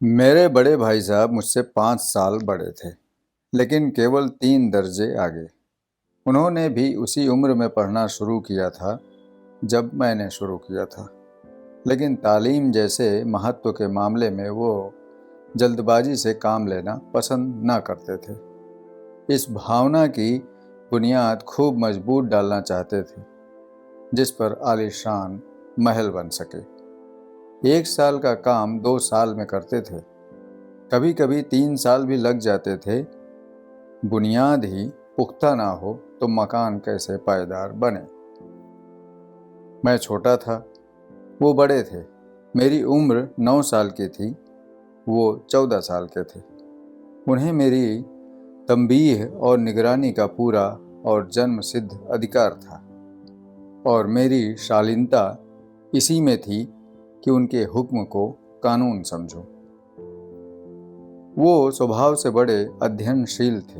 मेरे बड़े भाई साहब मुझसे 5 साल बड़े थे, लेकिन केवल 3 दर्जे आगे। उन्होंने भी उसी उम्र में पढ़ना शुरू किया था जब मैंने शुरू किया था, लेकिन तालीम जैसे महत्व के मामले में वो जल्दबाजी से काम लेना पसंद ना करते थे। इस भावना की बुनियाद खूब मजबूत डालना चाहते थे, जिस पर आलीशान महल बन सके। 1 साल का काम 2 साल में करते थे, कभी कभी 3 साल भी लग जाते थे। बुनियाद ही पुख्ता ना हो तो मकान कैसे पायदार बने। मैं छोटा था, वो बड़े थे। मेरी उम्र 9 साल की थी, वो 14 साल के थे। उन्हें मेरी तंबीह और निगरानी का पूरा और जन्म सिद्ध अधिकार था, और मेरी शालीनता इसी में थी कि उनके हुक्म को कानून समझूं। वो स्वभाव से बड़े अध्ययनशील थे,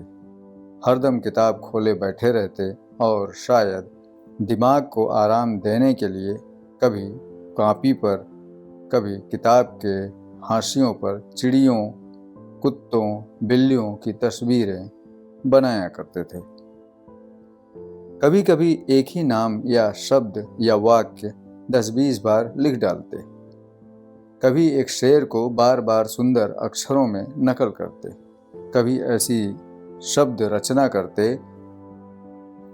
हरदम किताब खोले बैठे रहते और शायद दिमाग को आराम देने के लिए कभी कॉपी पर, कभी किताब के हाशियों पर चिड़ियों, कुत्तों, बिल्लियों की तस्वीरें बनाया करते थे। कभी कभी एक ही नाम या शब्द या वाक्य 10-20 बार लिख डालते। कभी एक शेर को बार बार सुंदर अक्षरों में नकल करते। कभी ऐसी शब्द रचना करते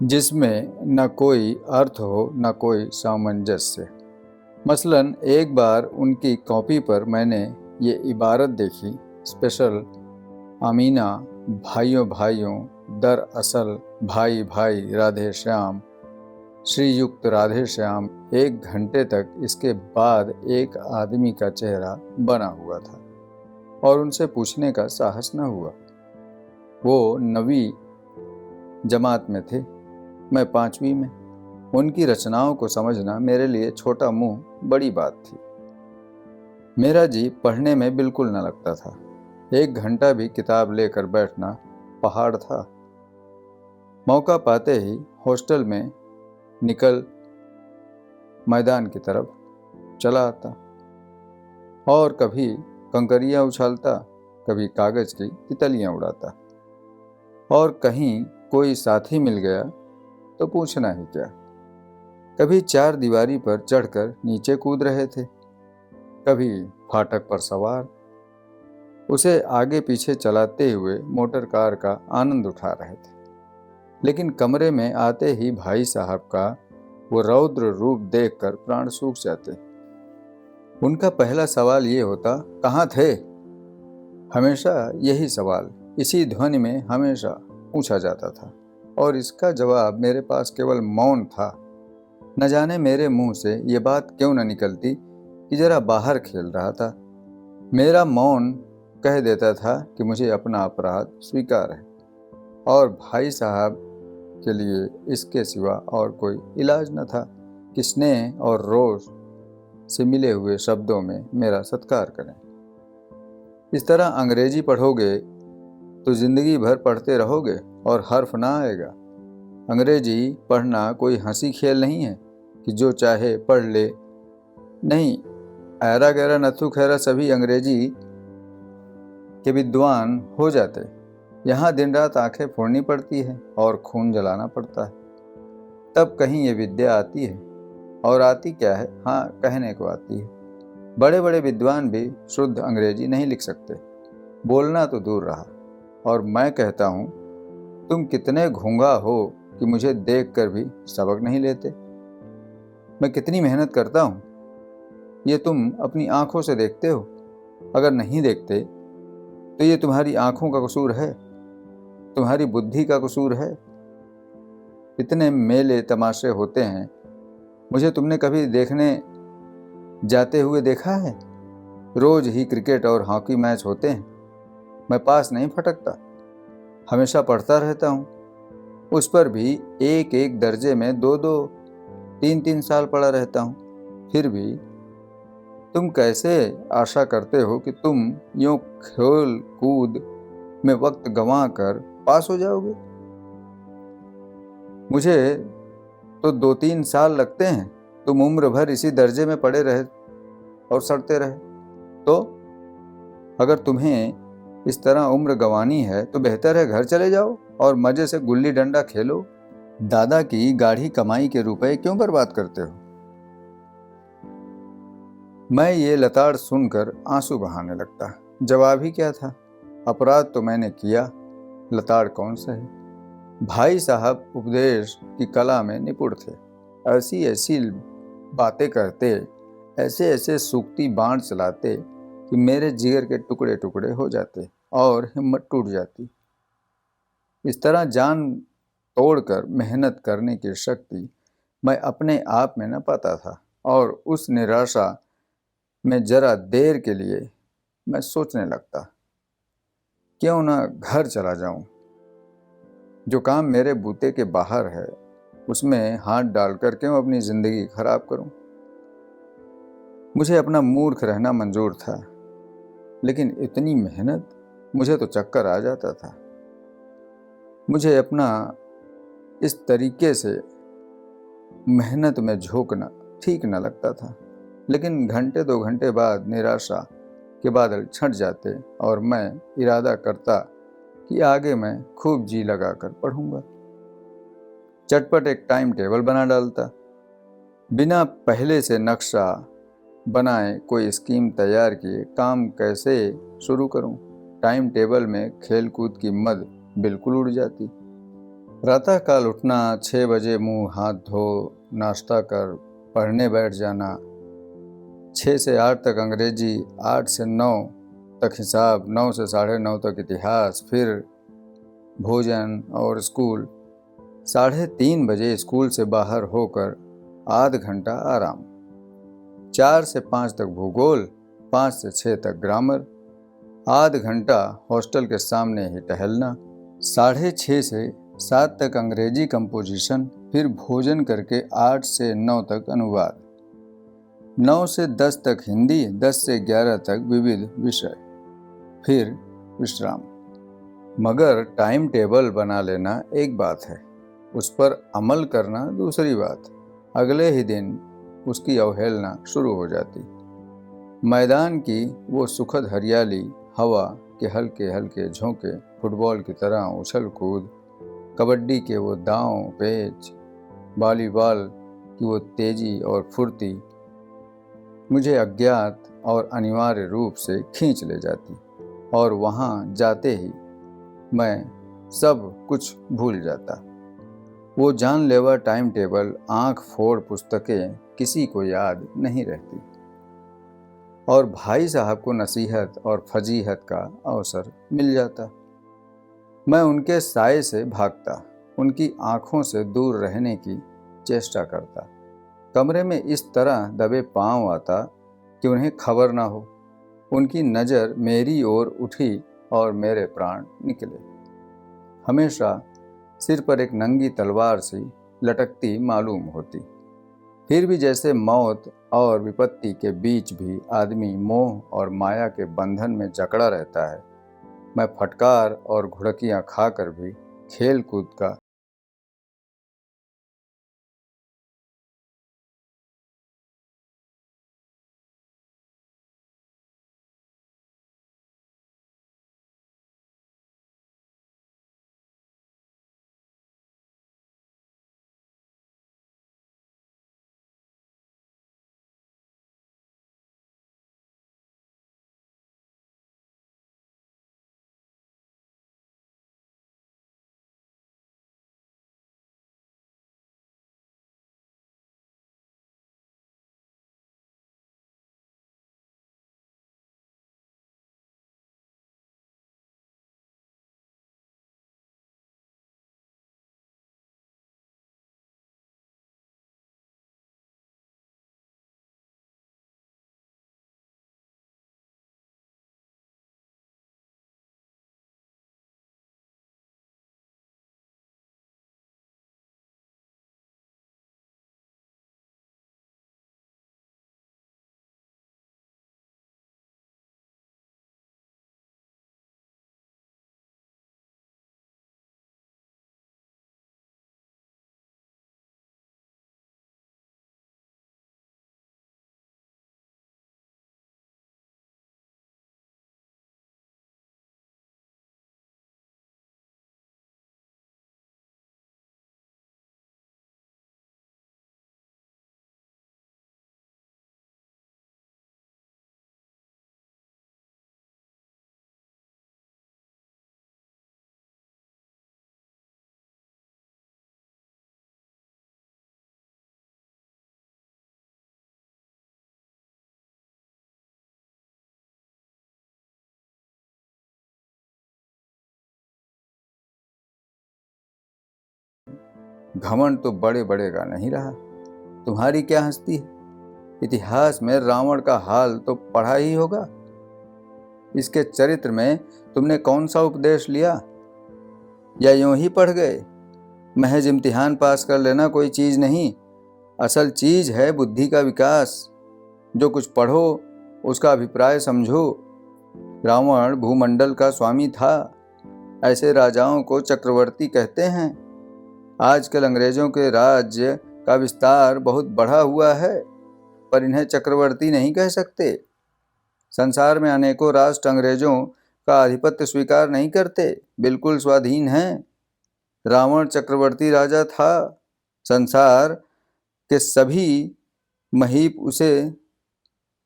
जिसमें न कोई अर्थ हो न कोई सामंजस्य। मसलन एक बार उनकी कॉपी पर मैंने ये इबारत देखी, स्पेशल आमीना, भाइयों भाइयों, दरअसल भाई भाई राधे श्याम, श्रीयुक्त राधे श्याम। 1 घंटे तक इसके बाद एक आदमी का चेहरा बना हुआ था और उनसे पूछने का साहस न हुआ। वो 9वीं जमात में थे, मैं 5वीं में। उनकी रचनाओं को समझना मेरे लिए छोटा मुंह बड़ी बात थी। मेरा जी पढ़ने में बिल्कुल न लगता था। 1 घंटा भी किताब लेकर बैठना पहाड़ था। मौका पाते ही हॉस्टल में निकल मैदान की तरफ चला आता और कभी कंकरियां उछालता, कभी कागज की तितलियां उड़ाता। और कहीं कोई साथी मिल गया तो पूछना ही क्या। कभी 4 दीवारी पर चढ़कर नीचे कूद रहे थे, कभी फाटक पर सवार उसे आगे पीछे चलाते हुए मोटर कार का आनंद उठा रहे थे। लेकिन कमरे में आते ही भाई साहब का वो रौद्र रूप देखकर प्राण सूख जाते। उनका पहला सवाल ये होता, कहाँ थे? हमेशा यही सवाल इसी ध्वनि में हमेशा पूछा जाता था, और इसका जवाब मेरे पास केवल मौन था। न जाने मेरे मुंह से ये बात क्यों न निकलती कि जरा बाहर खेल रहा था। मेरा मौन कह देता था कि मुझे अपना अपराध स्वीकार है, और भाई साहब के लिए इसके सिवा और कोई इलाज न था कि स्नेह और रोष से मिले हुए शब्दों में मेरा सत्कार करें। इस तरह अंग्रेजी पढ़ोगे तो जिंदगी भर पढ़ते रहोगे और हर्फ ना आएगा। अंग्रेजी पढ़ना कोई हंसी खेल नहीं है कि जो चाहे पढ़ ले। नहीं, ऐरा गैरा नथु खैरा सभी अंग्रेजी के विद्वान हो जाते। यहाँ दिन रात आंखें फोड़नी पड़ती है और खून जलाना पड़ता है, तब कहीं ये विद्या आती है। और आती क्या है, हाँ, कहने को आती है। बड़े बड़े विद्वान भी शुद्ध अंग्रेजी नहीं लिख सकते, बोलना तो दूर रहा। और मैं कहता हूँ, तुम कितने घूंगा हो कि मुझे देखकर भी सबक नहीं लेते। मैं कितनी मेहनत करता हूँ, ये तुम अपनी आंखों से देखते हो। अगर नहीं देखते तो ये तुम्हारी आंखों का कसूर है, तुम्हारी बुद्धि का कसूर है। इतने मेले तमाशे होते हैं, मुझे तुमने कभी देखने जाते हुए देखा है? रोज ही क्रिकेट और हॉकी मैच होते हैं, मैं पास नहीं फटकता, हमेशा पढ़ता रहता हूँ। उस पर भी एक एक दर्जे में 2-2, 3-3 साल पढ़ा रहता हूँ। फिर भी तुम कैसे आशा करते हो कि तुम यूं खेल कूद में वक्त गंवा कर पास हो जाओगे? मुझे तो 2-3 साल लगते हैं, तुम उम्र भर इसी दर्जे में पड़े रहे और सड़ते रहे। तो अगर तुम्हें इस तरह उम्र गंवानी है तो बेहतर है घर चले जाओ और मजे से गुल्ली डंडा खेलो। दादा की गाढ़ी कमाई के रुपए क्यों बर्बाद करते हो? मैं ये लताड़ सुनकर आंसू बहाने लगता। जवाब ही क्या था? अपराध तो मैंने किया, लताड़ कौन सा है। भाई साहब उपदेश की कला में निपुण थे। ऐसी ऐसी बातें करते, ऐसे ऐसे सूक्ति बाण चलाते कि मेरे जिगर के टुकड़े टुकड़े हो जाते और हिम्मत टूट जाती। इस तरह जान तोड़कर मेहनत करने की शक्ति मैं अपने आप में न पाता था और उस निराशा में जरा देर के लिए मैं सोचने लगता, क्यों ना घर चला जाऊं। जो काम मेरे बूते के बाहर है उसमें हाथ डालकर क्यों अपनी जिंदगी खराब करूं। मुझे अपना मूर्ख रहना मंजूर था, लेकिन इतनी मेहनत, मुझे तो चक्कर आ जाता था। मुझे अपना इस तरीके से मेहनत में झोंकना ठीक न लगता था। लेकिन घंटे 2 घंटे बाद निराशा के बादल छंट जाते और मैं इरादा करता कि आगे मैं खूब जी लगाकर पढ़ूंगा। चटपट एक टाइम टेबल बना डालता। बिना पहले से नक्शा बनाए कोई स्कीम तैयार किए काम कैसे शुरू करूं। टाइम टेबल में खेल कूद की मद बिल्कुल उड़ जाती। प्रातःकाल उठना, 6 बजे मुंह हाथ धो नाश्ता कर पढ़ने बैठ जाना, 6 से 8 तक अंग्रेजी, 8 से 9 तक हिसाब, 9 से 9:30 तक इतिहास, फिर भोजन और स्कूल। 3:30 बजे स्कूल से बाहर होकर आध घंटा आराम, 4 से 5 तक भूगोल, 5 से 6 तक ग्रामर, आध घंटा हॉस्टल के सामने ही टहलना, 6:30 से 7 तक अंग्रेजी कंपोजिशन, फिर भोजन करके 8 से 9 तक अनुवाद, 9 से 10 तक हिंदी, 10 से 11 तक विविध विषय, फिर विश्राम। मगर टाइम टेबल बना लेना एक बात है, उस पर अमल करना दूसरी बात। अगले ही दिन उसकी अवहेलना शुरू हो जाती। मैदान की वो सुखद हरियाली, हवा के हल्के हल्के झोंके, फुटबॉल की तरह उछल कूद, कबड्डी के वो दांव पेच, वॉलीबॉल की वो तेजी और फुर्ती मुझे अज्ञात और अनिवार्य रूप से खींच ले जाती और वहाँ जाते ही मैं सब कुछ भूल जाता। वो जानलेवा टाइम टेबल, आंख फोड़ पुस्तकें किसी को याद नहीं रहती और भाई साहब को नसीहत और फजीहत का अवसर मिल जाता। मैं उनके साए से भागता, उनकी आंखों से दूर रहने की चेष्टा करता। कमरे में इस तरह दबे पांव आता कि उन्हें खबर ना हो। उनकी नज़र मेरी ओर उठी और मेरे प्राण निकले। हमेशा सिर पर एक नंगी तलवार सी लटकती मालूम होती। फिर भी जैसे मौत और विपत्ति के बीच भी आदमी मोह और माया के बंधन में जकड़ा रहता है, मैं फटकार और घुड़कियां खाकर भी खेल कूद का घमंड तो बड़े बड़े का नहीं रहा। तुम्हारी क्या हस्ती है? इतिहास में रावण का हाल तो पढ़ा ही होगा। इसके चरित्र में तुमने कौन सा उपदेश लिया, या यूं ही पढ़ गए? महज इम्तिहान पास कर लेना कोई चीज़ नहीं, असल चीज़ है बुद्धि का विकास। जो कुछ पढ़ो उसका अभिप्राय समझो। रावण भूमंडल का स्वामी था। ऐसे राजाओं को चक्रवर्ती कहते हैं। आजकल अंग्रेजों के राज्य का विस्तार बहुत बढ़ा हुआ है, पर इन्हें चक्रवर्ती नहीं कह सकते। संसार में अनेकों राष्ट्र अंग्रेजों का आधिपत्य स्वीकार नहीं करते, बिल्कुल स्वाधीन हैं। रावण चक्रवर्ती राजा था। संसार के सभी महीप उसे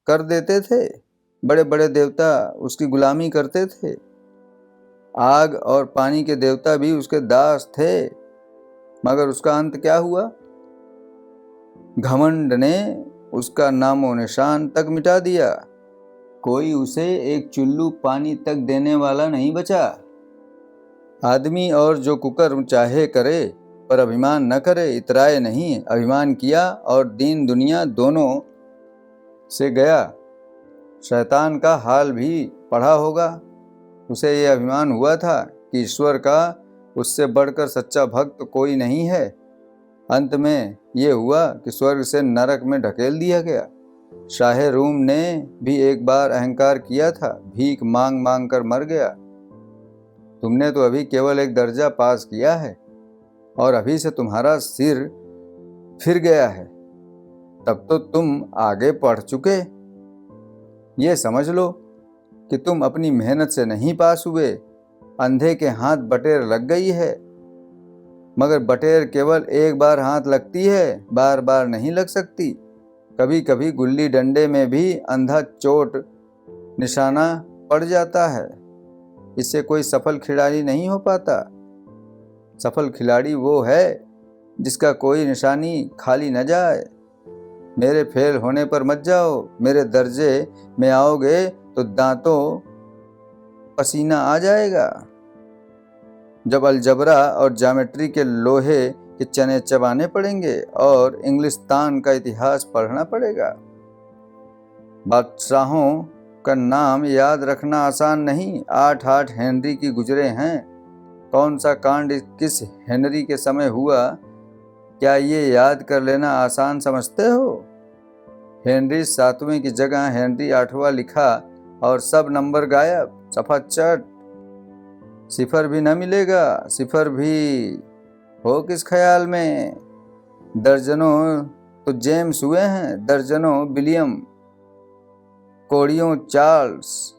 कर देते थे। बड़े बड़े देवता उसकी गुलामी करते थे। आग और पानी के देवता भी उसके दास थे। मगर उसका अंत क्या हुआ? घमंड ने उसका नामो निशान तक मिटा दिया। कोई उसे एक चुल्लू पानी तक देने वाला नहीं बचा। आदमी और जो कुकर्म चाहे करे, पर अभिमान न करे, इतराए नहीं। अभिमान किया और दीन दुनिया दोनों से गया। शैतान का हाल भी पढ़ा होगा। उसे ये अभिमान हुआ था कि ईश्वर का उससे बढ़कर सच्चा भक्त कोई नहीं है। अंत में ये हुआ कि स्वर्ग से नरक में ढकेल दिया गया। शाह रूम ने भी एक बार अहंकार किया था, भीख मांग मांग कर मर गया। तुमने तो अभी केवल एक दर्जा पास किया है और अभी से तुम्हारा सिर फिर गया है। तब तो तुम आगे बढ़ चुके। ये समझ लो कि तुम अपनी मेहनत से नहीं पास हुए। अंधे के हाथ बटेर लग गई है, मगर बटेर केवल एक बार हाथ लगती है, बार बार नहीं लग सकती। कभी कभी गुल्ली डंडे में भी अंधा चोट निशाना पड़ जाता है। इससे कोई सफल खिलाड़ी नहीं हो पाता। सफल खिलाड़ी वो है जिसका कोई निशानी खाली न जाए। मेरे फेल होने पर मत जाओ। मेरे दर्जे में आओगे तो दांतों पसीना आ जाएगा। जब अलजबरा और ज्योमेट्री के लोहे के चने चबाने पड़ेंगे और इंग्लिस्तान का इतिहास पढ़ना पड़ेगा। बादशाहों का नाम याद रखना आसान नहीं। 8 हेनरी की गुजरे हैं। कौन सा कांड किस हेनरी के समय हुआ, क्या ये याद कर लेना आसान समझते हो? हेनरी 7वें की जगह हेनरी 8वां लिखा और सब नंबर गायब। सफा चट। सिफर भी न मिलेगा। सिफर भी हो किस ख्याल में? दर्जनों तो जेम्स हुए हैं, दर्जनों विलियम, कोड़ियों चार्ल्स।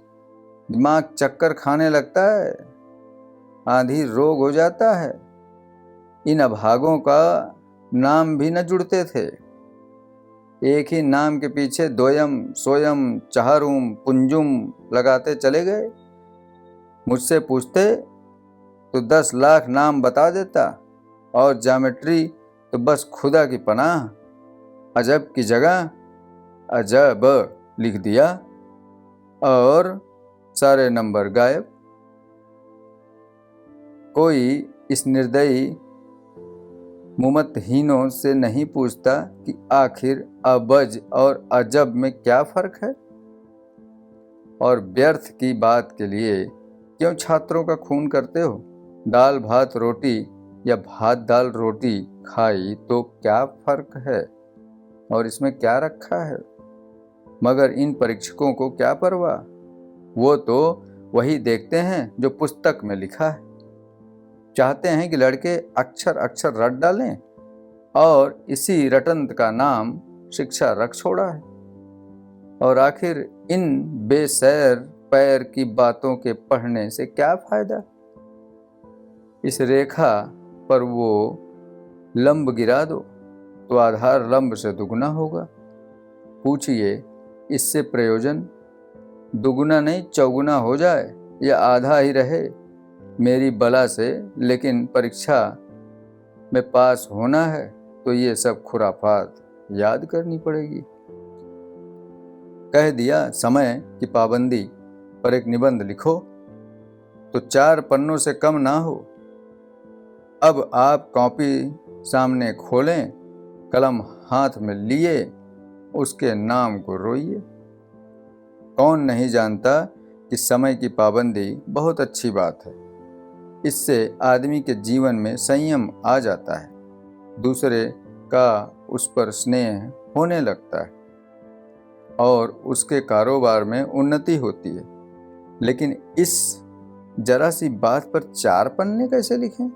दिमाग चक्कर खाने लगता है, आंधी रोग हो जाता है। इन अभागों का नाम भी न जुड़ते थे। एक ही नाम के पीछे दोयम, सोयम, चहारुम, पुंजुम लगाते चले गए। मुझसे पूछते तो 10 लाख नाम बता देता, और ज्योमेट्री तो बस खुदा की पनाह। अजब की जगह अजब लिख दिया और सारे नंबर गायब। कोई इस निर्दयी मुमतहीनों से नहीं पूछता कि आखिर अबज और अजब में क्या फर्क है, और व्यर्थ की बात के लिए क्यों छात्रों का खून करते हो? दाल भात रोटी या भात दाल रोटी खाई तो क्या फर्क है, और इसमें क्या रखा है? मगर इन परीक्षकों को क्या परवाह। वो तो वही देखते हैं जो पुस्तक में लिखा है। चाहते हैं कि लड़के अक्षर अक्षर रट डालें, और इसी रटंत का नाम शिक्षा रख छोड़ा है। और आखिर इन बेसैर पैर की बातों के पढ़ने से क्या फायदा? इस रेखा पर वो लंब गिरा दो तो आधार लंब से दुगना होगा। पूछिए, इससे प्रयोजन दुगुना नहीं चौगुना हो जाए या आधा ही रहे मेरी बला से, लेकिन परीक्षा में पास होना है तो ये सब खुराफात याद करनी पड़ेगी। कह दिया समय की पाबंदी पर एक निबंध लिखो तो 4 पन्नों से कम ना हो। अब आप कॉपी सामने खोलें, कलम हाथ में लिए उसके नाम को रोइए। कौन नहीं जानता कि समय की पाबंदी बहुत अच्छी बात है। इससे आदमी के जीवन में संयम आ जाता है, दूसरे का उस पर स्नेह होने लगता है और उसके कारोबार में उन्नति होती है। लेकिन इस जरा सी बात पर 4 पन्ने कैसे लिखें?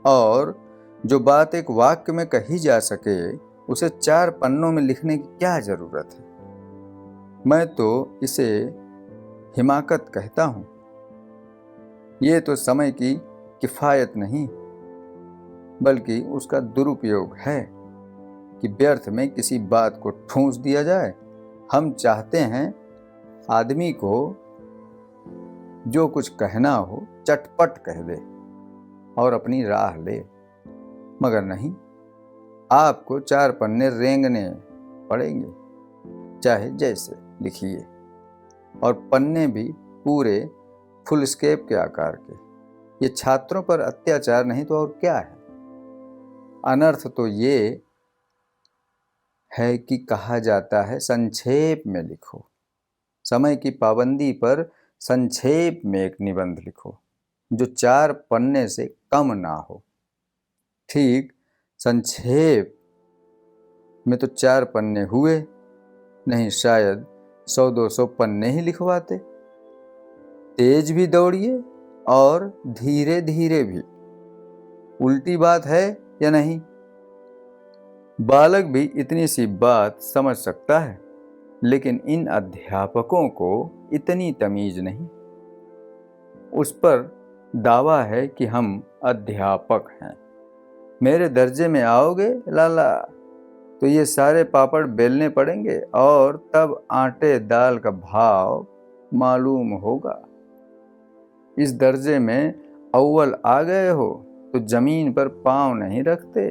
और जो बात एक वाक्य में कही जा सके उसे 4 पन्नों में लिखने की क्या जरूरत है? मैं तो इसे हिमाकत कहता हूं। ये तो समय की किफायत नहीं बल्कि उसका दुरुपयोग है कि व्यर्थ में किसी बात को ठूंस दिया जाए। हम चाहते हैं आदमी को जो कुछ कहना हो चटपट कह दे और अपनी राह ले, मगर नहीं, आपको 4 पन्ने रेंगने पड़ेंगे, चाहे जैसे लिखिए, और पन्ने भी पूरे फुल स्केप के आकार के। ये छात्रों पर अत्याचार नहीं तो और क्या है? अनर्थ तो ये है कि कहा जाता है संक्षेप में लिखो। समय की पाबंदी पर संक्षेप में एक निबंध लिखो जो 4 पन्ने से कम ना हो। ठीक, संक्षेप में तो 4 पन्ने हुए नहीं, शायद 100-200 पन्ने ही लिखवाते। तेज भी दौड़िए और धीरे धीरे भी। उल्टी बात है या नहीं? बालक भी इतनी सी बात समझ सकता है, लेकिन इन अध्यापकों को इतनी तमीज नहीं। उस पर दावा है कि हम अध्यापक हैं। मेरे दर्जे में आओगे लाला तो ये सारे पापड़ बेलने पड़ेंगे और तब आटे दाल का भाव मालूम होगा। इस दर्जे में अव्वल आ गए हो तो जमीन पर पांव नहीं रखते।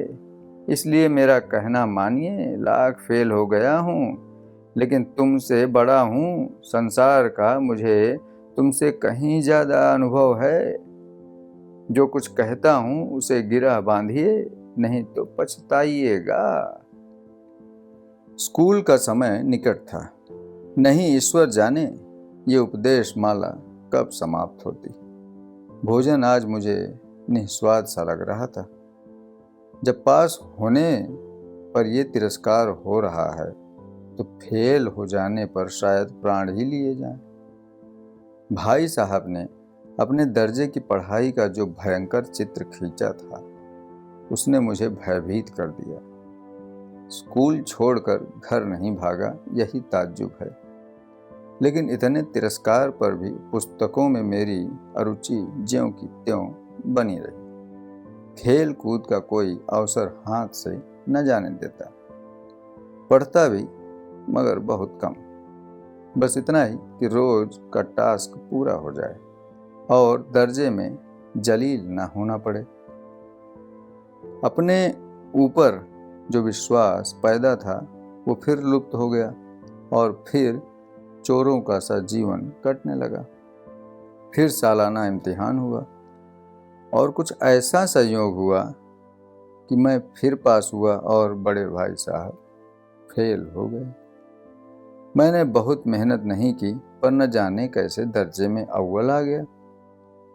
इसलिए मेरा कहना मानिए, लाख फेल हो गया हूँ लेकिन तुमसे बड़ा हूँ। संसार का मुझे तुमसे कहीं ज़्यादा अनुभव है। जो कुछ कहता हूँ उसे गिरा बांधिए, नहीं तो पछताइएगा। स्कूल का समय निकट था। नहीं ईश्वर जाने ये उपदेश माला कब समाप्त होती। भोजन आज मुझे निस्वाद सा लग रहा था। जब पास होने पर यह तिरस्कार हो रहा है तो फेल हो जाने पर शायद प्राण ही लिए जाएं। भाई साहब ने अपने दर्जे की पढ़ाई का जो भयंकर चित्र खींचा था उसने मुझे भयभीत कर दिया। स्कूल छोड़कर घर नहीं भागा, यही ताज्जुब है। लेकिन इतने तिरस्कार पर भी पुस्तकों में मेरी अरुचि ज्यों की त्यों बनी रही। खेल कूद का कोई अवसर हाथ से न जाने देता। पढ़ता भी मगर बहुत कम, बस इतना ही कि रोज का टास्क पूरा हो जाए और दर्जे में जलील न होना पड़े। अपने ऊपर जो विश्वास पैदा था वो फिर लुप्त हो गया और फिर चोरों का सा जीवन कटने लगा। फिर सालाना इम्तिहान हुआ और कुछ ऐसा संयोग हुआ कि मैं फिर पास हुआ और बड़े भाई साहब फेल हो गए। मैंने बहुत मेहनत नहीं की पर न जाने कैसे दर्जे में अव्वल आ गया।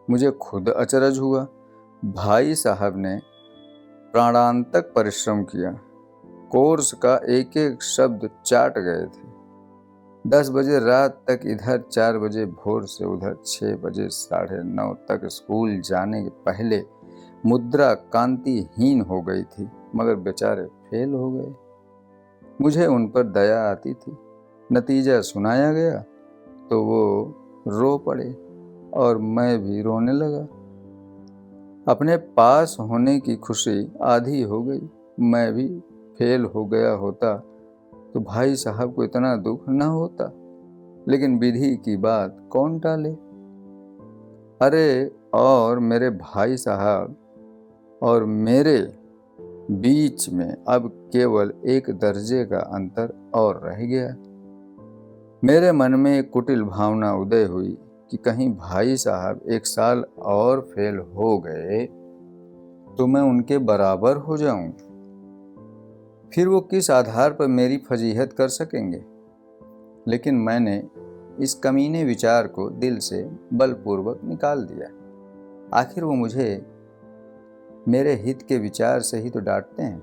मुझे खुद अचरज हुआ। भाई साहब ने प्राणांतक परिश्रम किया, कोर्स का एक एक शब्द चाट गए थे। 10 बजे रात तक इधर, 4 बजे भोर से उधर, 6 बजे 9:30 तक स्कूल जाने के पहले मुद्रा कांतिहीन हो गई थी, मगर बेचारे फेल हो गए। मुझे उन पर दया आती थी। नतीजा सुनाया गया तो वो रो पड़े और मैं भी रोने लगा। अपने पास होने की खुशी आधी हो गई। मैं भी फेल हो गया होता तो भाई साहब को इतना दुख न होता, लेकिन विधि की बात कौन टाले। अरे और मेरे भाई साहब और मेरे बीच में अब केवल एक दर्जे का अंतर और रह गया। मेरे मन में एक कुटिल भावना उदय हुई कि कहीं भाई साहब 1 साल और फेल हो गए तो मैं उनके बराबर हो जाऊं। फिर वो किस आधार पर मेरी फजीहत कर सकेंगे? लेकिन मैंने इस कमीने विचार को दिल से बलपूर्वक निकाल दिया। आखिर वो मुझे मेरे हित के विचार से ही तो डांटते हैं।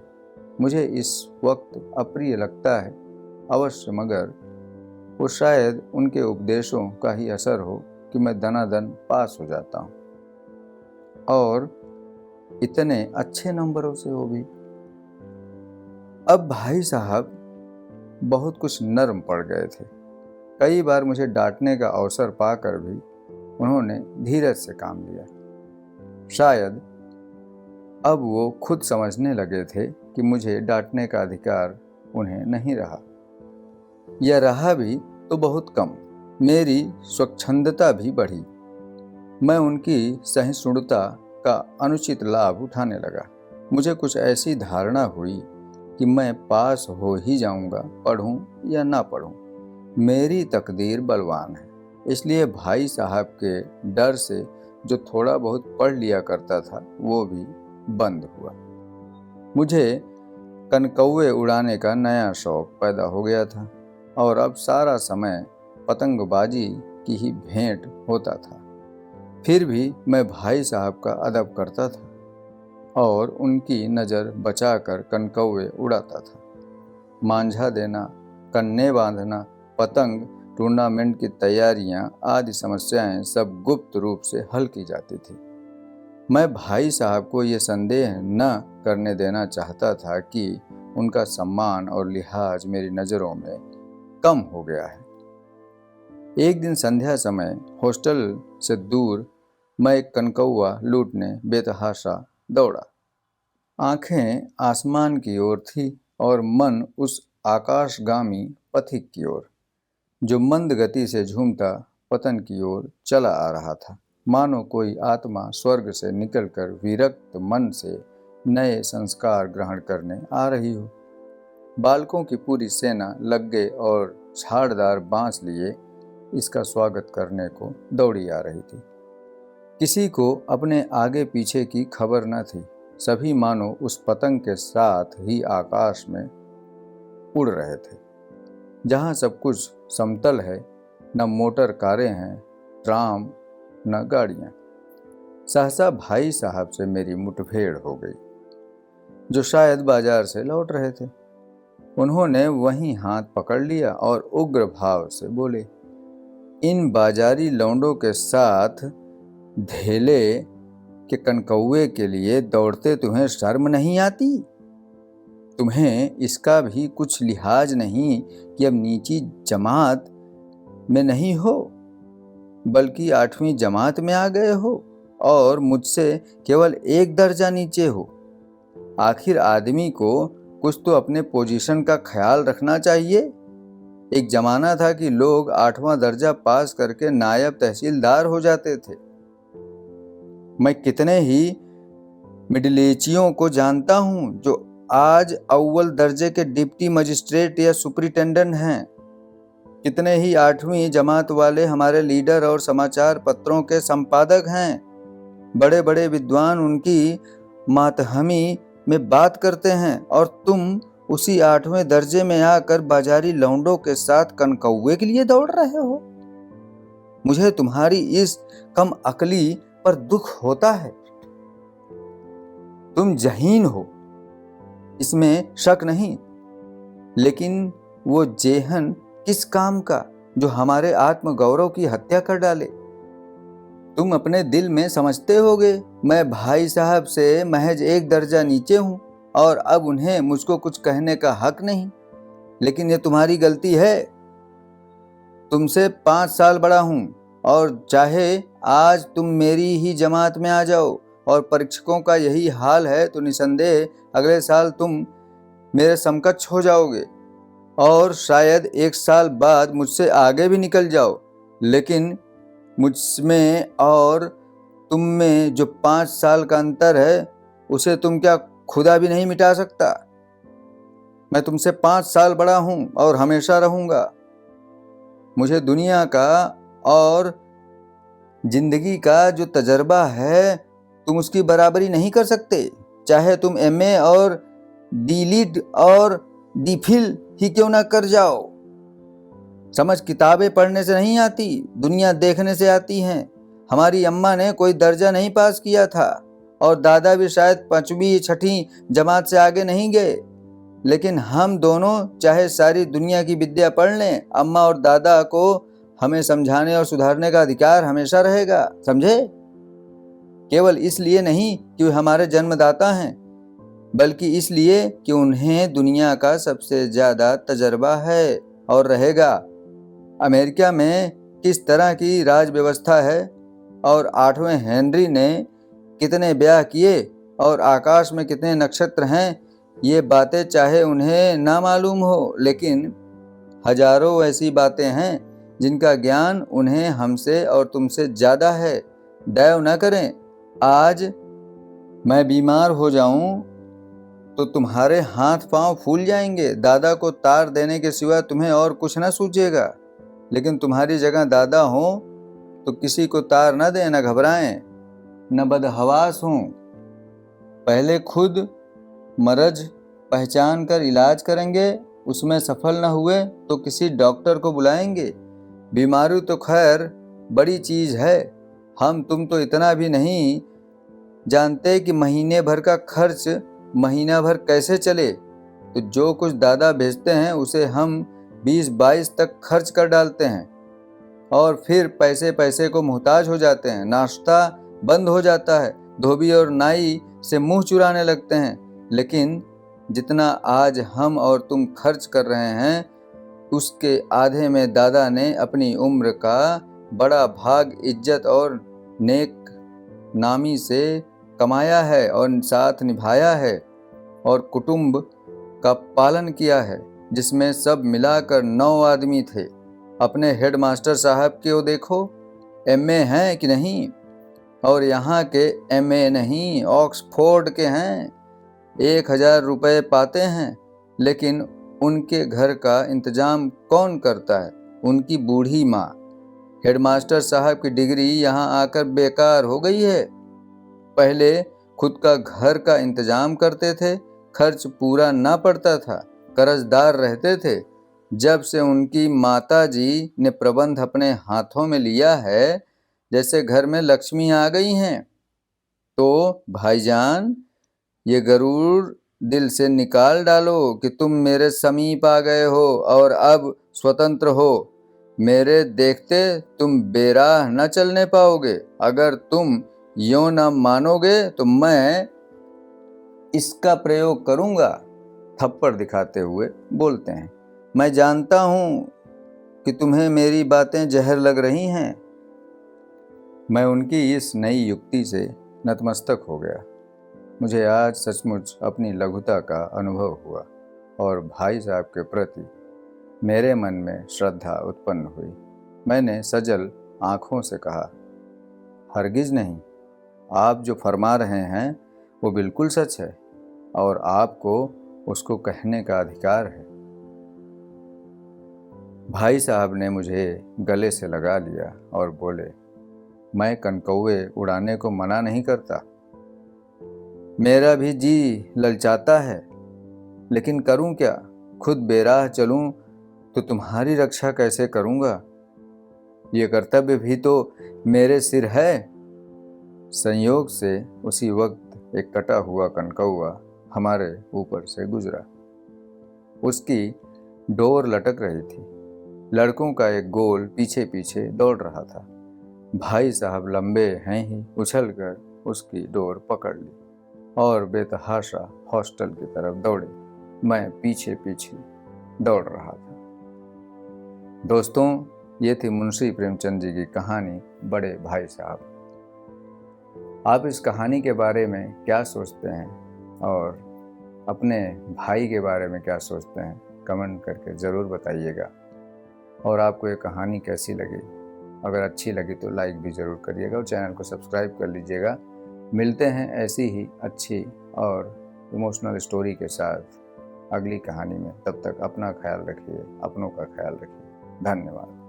मुझे इस वक्त अप्रिय लगता है अवश्य, मगर वो शायद उनके उपदेशों का ही असर हो कि मैं दनादन पास हो जाता हूँ, और इतने अच्छे नंबरों से हो भी। अब भाई साहब बहुत कुछ नर्म पड़ गए थे। कई बार मुझे डांटने का अवसर पाकर भी उन्होंने धीरज से काम लिया। शायद अब वो खुद समझने लगे थे कि मुझे डांटने का अधिकार उन्हें नहीं रहा, या रहा भी तो बहुत कम। मेरी स्वच्छंदता भी बढ़ी। मैं उनकी सहिष्णुता का अनुचित लाभ उठाने लगा। मुझे कुछ ऐसी धारणा हुई कि मैं पास हो ही जाऊंगा, पढ़ूं या ना पढ़ूं। मेरी तकदीर बलवान है। इसलिए भाई साहब के डर से जो थोड़ा बहुत पढ़ लिया करता था वो भी बंद हुआ। मुझे कनकौवे उड़ाने का नया शौक पैदा हो गया था, और अब सारा समय पतंगबाजी की ही भेंट होता था। फिर भी मैं भाई साहब का अदब करता था और उनकी नज़र बचाकर कनकौवे उड़ाता था। मांझा देना, कन्ने बांधना, पतंग टूर्नामेंट की तैयारियां आदि समस्याएं सब गुप्त रूप से हल की जाती थी। मैं भाई साहब को ये संदेह न करने देना चाहता था कि उनका सम्मान और लिहाज मेरी नज़रों में कम हो गया है। एक दिन संध्या समय हॉस्टल से दूर मैं एक कनकौवा लूटने बेतहाशा दौड़ा। आंखें आसमान की ओर थी और मन उस आकाशगामी पथिक की ओर जो मंद गति से झूमता पतन की ओर चला आ रहा था। मानो कोई आत्मा स्वर्ग से निकलकर विरक्त मन से नए संस्कार ग्रहण करने आ रही हो। बालकों की पूरी सेना लग गए और झाड़दार बांस लिए इसका स्वागत करने को दौड़ी आ रही थी। किसी को अपने आगे पीछे की खबर न थी। सभी मानो उस पतंग के साथ ही आकाश में उड़ रहे थे। जहाँ सब कुछ समतल है, न मोटर कारें हैं, ट्राम, न गाड़ियाँ। सहसा भाई साहब से मेरी मुठभेड़ हो गई, जो शायद बाजार से लौट रहे थे। उन्होंने वहीं हाथ पकड़ लिया और उग्र भाव से बोले, इन बाजारी लौंडों के साथ धेले के कनकौवे के लिए दौड़ते तुम्हें शर्म नहीं आती? तुम्हें इसका भी कुछ लिहाज नहीं कि अब नीची जमात में नहीं हो, बल्कि 8वीं जमात में आ गए हो और मुझसे केवल एक दर्जा नीचे हो। आखिर आदमी को कुछ तो अपने पोजीशन का ख्याल रखना चाहिए। एक जमाना था कि लोग 8वां दर्जा पास करके नायब तहसीलदार हो जाते थे। मैं कितने ही मिडिलेचियों को जानता हूं जो आज अव्वल दर्जे के डिप्टी मजिस्ट्रेट या सुपरिटेंडेंट हैं। कितने ही 8वीं जमात वाले हमारे लीडर और समाचार पत्रों के संपादक हैं। बड़े बड़े विद्वान उनकी मातहमी में बात करते हैं, और तुम उसी 8वें दर्जे में आकर बाजारी लौंडों के साथ कनकौवे के लिए दौड़ रहे हो। मुझे तुम्हारी इस कम अकली पर दुख होता है। तुम जहीन हो, इसमें शक नहीं, लेकिन वो जेहन किस काम का जो हमारे आत्मगौरव की हत्या कर डाले? तुम अपने दिल में समझते होगे मैं भाई साहब से महज एक दर्जा नीचे हूं और अब उन्हें मुझको कुछ कहने का हक नहीं। लेकिन ये तुम्हारी गलती है। तुमसे 5 साल बड़ा हूं, और चाहे आज तुम मेरी ही जमात में आ जाओ और परीक्षकों का यही हाल है तो निसंदेह अगले साल तुम मेरे समकक्ष हो जाओगे और शायद 1 साल बाद मुझसे आगे भी निकल जाओ। लेकिन मुझमें और तुम में जो 5 साल का अंतर है उसे तुम क्या खुदा भी नहीं मिटा सकता? मैं तुमसे 5 साल बड़ा हूं और हमेशा रहूंगा। मुझे दुनिया का और जिंदगी का जो तजर्बा है तुम उसकी बराबरी नहीं कर सकते। चाहे तुम एमए और डीलिट और डीफिल ही क्यों ना कर जाओ। समझ किताबें पढ़ने से नहीं आती, दुनिया देखने से आती हैं। हमारी अम्मा ने कोई दर्जा नहीं पास किया था और दादा भी शायद 5वीं 6वीं जमात से आगे नहीं गए, लेकिन हम दोनों चाहे सारी दुनिया की विद्या पढ़ लें, अम्मा और दादा को हमें समझाने और सुधारने का अधिकार हमेशा रहेगा। समझे? केवल इसलिए नहीं कि वे हमारे जन्मदाता हैं, बल्कि इसलिए कि उन्हें दुनिया का सबसे ज्यादा तजर्बा है और रहेगा। अमेरिका में किस तरह की राज व्यवस्था है और 8वें हेनरी ने कितने ब्याह किए और आकाश में कितने नक्षत्र हैं, ये बातें चाहे उन्हें ना मालूम हो, लेकिन हजारों ऐसी बातें हैं जिनका ज्ञान उन्हें हमसे और तुमसे ज़्यादा है। दैव न करें आज मैं बीमार हो जाऊं तो तुम्हारे हाथ पांव फूल जाएंगे। दादा को तार देने के सिवा तुम्हें और कुछ न सूझेगा, लेकिन तुम्हारी जगह दादा हो तो किसी को तार न दें, न घबराएं, न बदहवास हों। पहले खुद मर्ज पहचान कर इलाज करेंगे, उसमें सफल न हुए तो किसी डॉक्टर को बुलाएंगे। बीमारी तो खैर बड़ी चीज़ है, हम तुम तो इतना भी नहीं जानते कि महीने भर का खर्च महीना भर कैसे चले। तो जो कुछ दादा भेजते हैं उसे हम 20-22 तक खर्च कर डालते हैं और फिर पैसे पैसे को मोहताज हो जाते हैं। नाश्ता बंद हो जाता है, धोबी और नाई से मुंह चुराने लगते हैं। लेकिन जितना आज हम और तुम खर्च कर रहे हैं, उसके आधे में दादा ने अपनी उम्र का बड़ा भाग इज्जत और नेक नामी से कमाया है और साथ निभाया है और कुटुंब का पालन किया है, जिसमें सब मिलाकर 9 आदमी थे। अपने हेडमास्टर साहब को देखो, एमए हैं कि नहीं, और यहाँ के एमए नहीं ऑक्सफोर्ड के हैं। 1000 रुपये पाते हैं, लेकिन उनके घर का इंतजाम कौन करता है? उनकी बूढ़ी माँ। हेडमास्टर साहब की डिग्री यहाँ आकर बेकार हो गई है। पहले खुद का घर का इंतजाम करते थे, खर्च पूरा ना पड़ता था, कर्जदार रहते थे। जब से उनकी माताजी ने प्रबंध अपने हाथों में लिया है, जैसे घर में लक्ष्मी आ गई हैं। तो भाईजान, ये गरूर दिल से निकाल डालो कि तुम मेरे समीप आ गए हो और अब स्वतंत्र हो। मेरे देखते तुम बेराह न चलने पाओगे। अगर तुम यूं न मानोगे तो मैं इसका प्रयोग करूंगा। थप्पड़ दिखाते हुए बोलते हैं, मैं जानता हूं कि तुम्हें मेरी बातें जहर लग रही हैं। मैं उनकी इस नई युक्ति से नतमस्तक हो गया। मुझे आज सचमुच अपनी लघुता का अनुभव हुआ और भाई साहब के प्रति मेरे मन में श्रद्धा उत्पन्न हुई। मैंने सजल आँखों से कहा, हरगिज़ नहीं, आप जो फरमा रहे हैं वो बिल्कुल सच है और आपको उसको कहने का अधिकार है। भाई साहब ने मुझे गले से लगा लिया और बोले, मैं कनकौए उड़ाने को मना नहीं करता, मेरा भी जी ललचाता है, लेकिन करूं क्या? खुद बेराह चलूं तो तुम्हारी रक्षा कैसे करूंगा? ये कर्तव्य भी तो मेरे सिर है। संयोग से उसी वक्त एक कटा हुआ कनकौआ हमारे ऊपर से गुजरा। उसकी डोर लटक रही थी। लड़कों का एक गोल पीछे पीछे दौड़ रहा था। भाई साहब लंबे हैं ही उछलकर उसकी डोर पकड़ ली और बेतहाशा हॉस्टल की तरफ दौड़े। मैं पीछे पीछे दौड़ रहा था। दोस्तों, ये थी मुंशी प्रेमचंद जी की कहानी बड़े भाई साहब। आप इस कहानी के बारे में क्या सोचते हैं और अपने भाई के बारे में क्या सोचते हैं, कमेंट करके ज़रूर बताइएगा। और आपको ये कहानी कैसी लगी? अगर अच्छी लगी तो लाइक भी ज़रूर करिएगा और चैनल को सब्सक्राइब कर लीजिएगा। मिलते हैं ऐसी ही अच्छी और इमोशनल स्टोरी के साथ अगली कहानी में। तब तक अपना ख्याल रखिए, अपनों का ख्याल रखिए। धन्यवाद।